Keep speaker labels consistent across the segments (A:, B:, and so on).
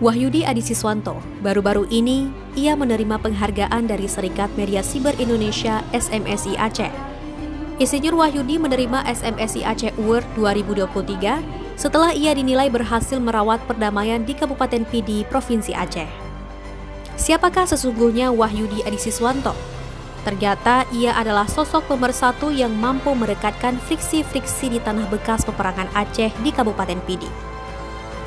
A: Wahyudi Adi Siswanto, baru-baru ini ia menerima penghargaan dari Serikat Media Siber Indonesia SMSI Aceh. Insinyur Wahyudi menerima SMSI Aceh Award 2023 setelah ia dinilai berhasil merawat perdamaian di Kabupaten Pidi, Provinsi Aceh. Siapakah sesungguhnya Wahyudi Adi Siswanto? Ternyata ia adalah sosok pemersatu yang mampu merekatkan friksi-friksi di tanah bekas peperangan Aceh di Kabupaten Pidi.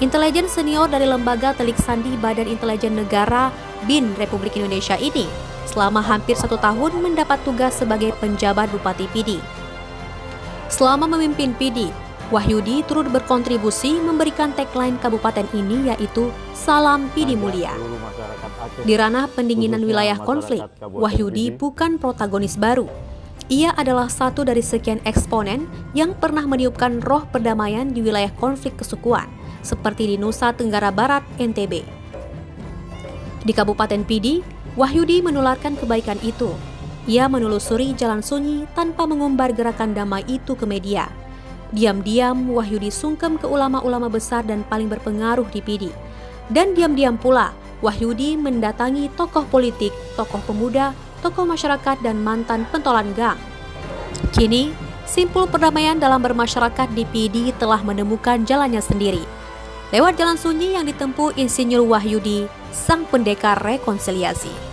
A: Intelijen senior dari Lembaga Telik Sandi Badan Intelijen Negara BIN Republik Indonesia ini selama hampir 1 tahun mendapat tugas sebagai penjabat Bupati Pidi. Selama memimpin Pidi, Wahyudi turut berkontribusi memberikan tagline kabupaten ini yaitu Salam Pidi Mulia. Di ranah pendinginan wilayah konflik, Wahyudi bukan protagonis baru. Ia adalah satu dari sekian eksponen yang pernah meniupkan roh perdamaian di wilayah konflik kesukuan, seperti di Nusa Tenggara Barat, NTB. Di Kabupaten Pidi, Wahyudi menularkan kebaikan itu. Ia menelusuri jalan sunyi tanpa mengumbar gerakan damai itu ke media. Diam-diam, Wahyudi sungkem ke ulama-ulama besar dan paling berpengaruh di Pidi. Dan diam-diam pula, Wahyudi mendatangi tokoh politik, tokoh pemuda, tokoh masyarakat, dan mantan pentolan gang. Kini, simpul perdamaian dalam bermasyarakat di Pidi telah menemukan jalannya sendiri. Lewat jalan sunyi yang ditempuh Insinyur Wahyudi, sang pendekar rekonsiliasi.